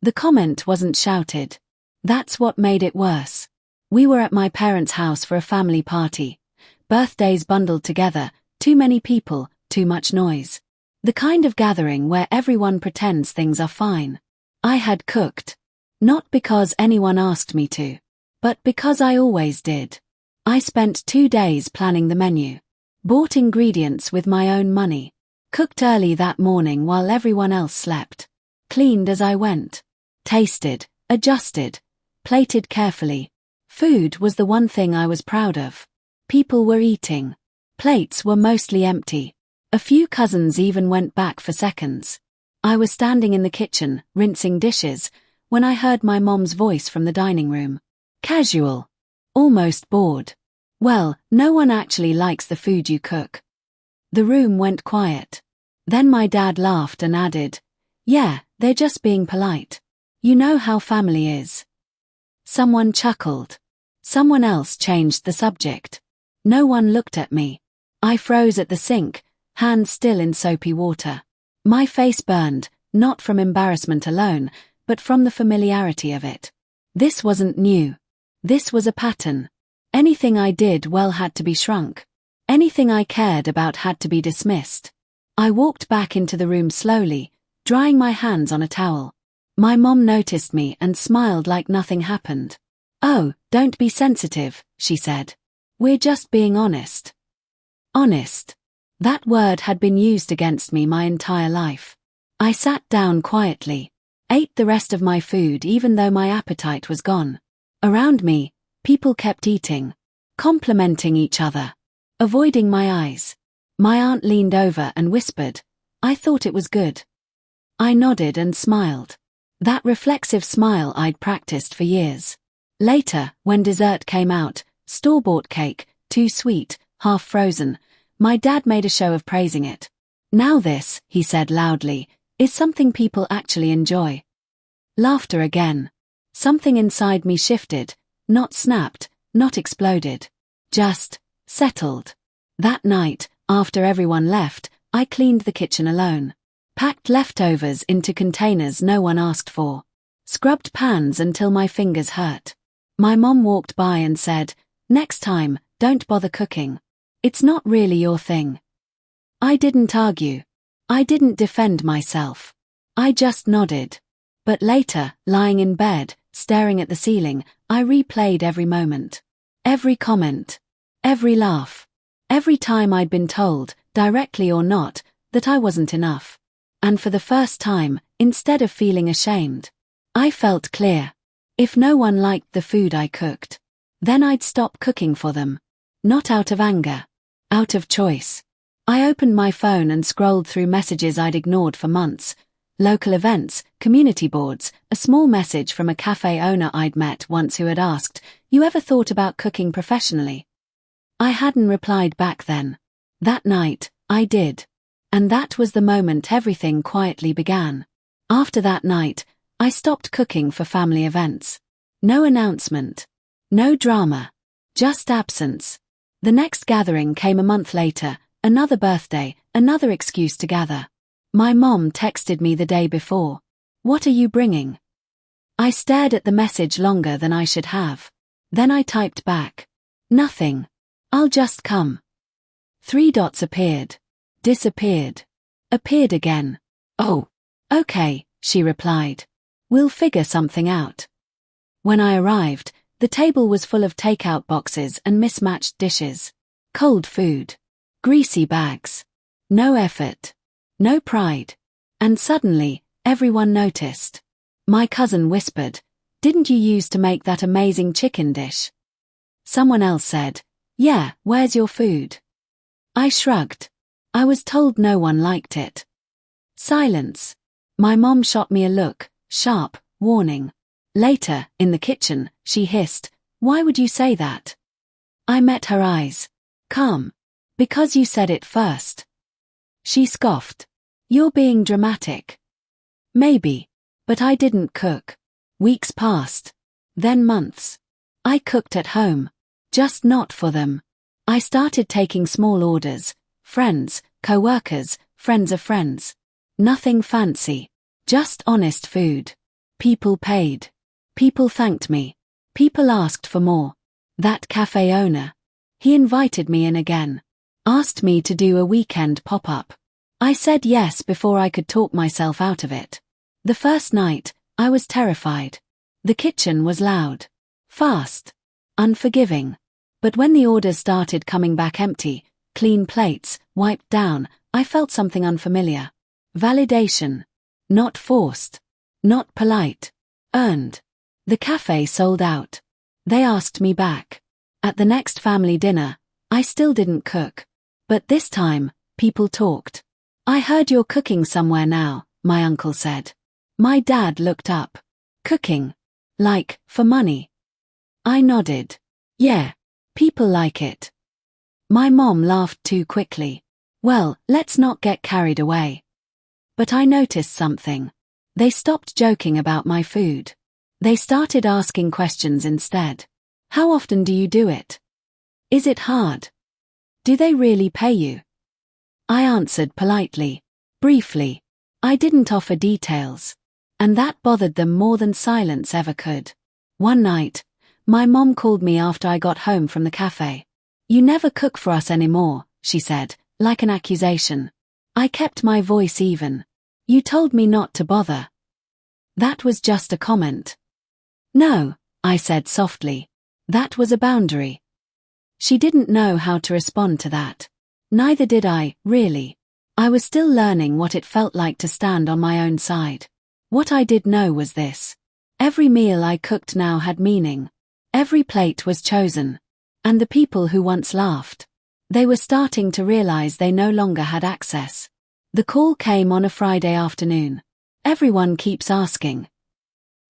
The comment wasn't shouted. That's what made it worse. We were at my parents' house for a family party. Birthdays bundled together, too many people, too much noise. The kind of gathering where everyone pretends things are fine. I had cooked. Not because anyone asked me to, but because I always did. I spent 2 days planning the menu. Bought ingredients with my own money. Cooked early that morning while everyone else slept. Cleaned as I went. Tasted, adjusted, plated carefully. Food was the one thing I was proud of. People were eating. Plates were mostly empty. A few cousins even went back for seconds. I was standing in the kitchen, rinsing dishes, when I heard my mom's voice from the dining room. Casual. Almost bored. Well, no one actually likes the food you cook. The room went quiet. Then my dad laughed and added, "Yeah, they're just being polite. You know how family is." Someone chuckled. Someone else changed the subject. No one looked at me. I froze at the sink, hands still in soapy water. My face burned, not from embarrassment alone, but from the familiarity of it. This wasn't new. This was a pattern. Anything I did well had to be shrunk. Anything I cared about had to be dismissed. I walked back into the room slowly, drying my hands on a towel. My mom noticed me and smiled like nothing happened. "Oh, don't be sensitive," she said. "We're just being honest." Honest. That word had been used against me my entire life. I sat down quietly, ate the rest of my food even though my appetite was gone. Around me, people kept eating, complimenting each other, avoiding my eyes. My aunt leaned over and whispered, "I thought it was good." I nodded and smiled. That reflexive smile I'd practiced for years. Later, when dessert came out, store-bought cake, too sweet, half frozen, my dad made a show of praising it. "Now this," he said loudly, "is something people actually enjoy." Laughter again. Something inside me shifted, not snapped, not exploded. Just settled. That night, after everyone left, I cleaned the kitchen alone. Packed leftovers into containers no one asked for. Scrubbed pans until my fingers hurt. My mom walked by and said, "Next time, don't bother cooking. It's not really your thing." I didn't argue. I didn't defend myself. I just nodded. But later, lying in bed, staring at the ceiling, I replayed every moment. Every comment. Every laugh. Every time I'd been told, directly or not, that I wasn't enough. And for the first time, instead of feeling ashamed, I felt clear. If no one liked the food I cooked, then I'd stop cooking for them. Not out of anger. Out of choice. I opened my phone and scrolled through messages I'd ignored for months. Local events, community boards, a small message from a cafe owner I'd met once who had asked, "You ever thought about cooking professionally?" I hadn't replied back then. That night, I did. And that was the moment everything quietly began. After that night, I stopped cooking for family events. No announcement. No drama. Just absence. The next gathering came a month later, another birthday, another excuse to gather. My mom texted me the day before. "What are you bringing?" I stared at the message longer than I should have. Then I typed back, "Nothing. I'll just come." 3 dots appeared. Disappeared. Appeared again. "Oh, okay," she replied. "We'll figure something out." When I arrived, the table was full of takeout boxes and mismatched dishes. Cold food. Greasy bags. No effort. No pride. And suddenly, everyone noticed. My cousin whispered, "Didn't you used to make that amazing chicken dish?" Someone else said, "Yeah, where's your food?" I shrugged. I was told no one liked it. Silence. My mom shot me a look, sharp, warning. Later, in the kitchen, she hissed, "Why would you say that?" I met her eyes. Calm. "Because you said it first." She scoffed. "You're being dramatic." Maybe. But I didn't cook. Weeks passed. Then months. I cooked at home. Just not for them. I started taking small orders. Friends, co-workers, friends of friends. Nothing fancy. Just honest food. People paid. People thanked me. People asked for more. That cafe owner. He invited me in again. Asked me to do a weekend pop-up. I said yes before I could talk myself out of it. The first night, I was terrified. The kitchen was loud. Fast. Unforgiving. But when the orders started coming back empty, clean plates, wiped down, I felt something unfamiliar. Validation. Not forced. Not polite. Earned. The cafe sold out. They asked me back. At the next family dinner, I still didn't cook. But this time, people talked. I heard you're cooking somewhere now, my uncle said. My dad looked up. Cooking. Like, for money. I nodded. Yeah. People like it. My mom laughed too quickly. Well, let's not get carried away. But I noticed something. They stopped joking about my food. They started asking questions instead. How often do you do it? Is it hard? Do they really pay you? I answered politely, briefly. I didn't offer details. And that bothered them more than silence ever could. One night, my mom called me after I got home from the cafe. You never cook for us anymore, she said, like an accusation. I kept my voice even. You told me not to bother. That was just a comment. No, I said softly. That was a boundary. She didn't know how to respond to that. Neither did I, really. I was still learning what it felt like to stand on my own side. What I did know was this. Every meal I cooked now had meaning. Every plate was chosen. And the people who once laughed, they were starting to realize they no longer had access. The call came on a Friday afternoon. Everyone keeps asking.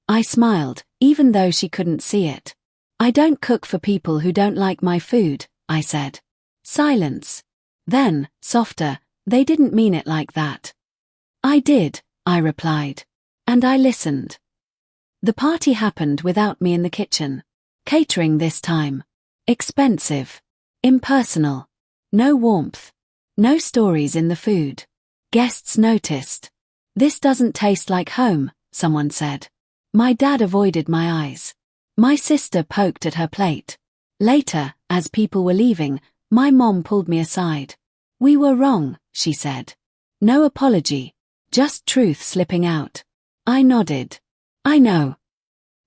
I smiled, even though she couldn't see it. I don't cook for people who don't like my food, I said. Silence. Then, softer, they didn't mean it like that. I did, I replied. And I listened. The party happened without me in the kitchen. Catering this time. Expensive. Impersonal. No warmth. No stories in the food. Guests noticed. This doesn't taste like home, someone said. My dad avoided my eyes. My sister poked at her plate. Later, as people were leaving, my mom pulled me aside. We were wrong, she said. No apology. Just truth slipping out. I nodded. I know.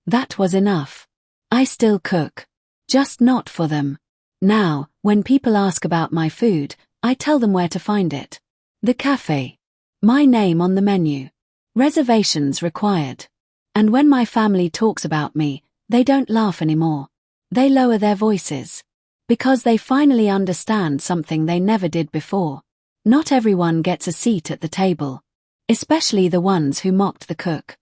That was enough. I still cook. Just not for them. Now, when people ask about my food, I tell them where to find it. The cafe. My name on the menu. Reservations required. And when my family talks about me, they don't laugh anymore. They lower their voices. Because they finally understand something they never did before. Not everyone gets a seat at the table. Especially the ones who mocked the cook.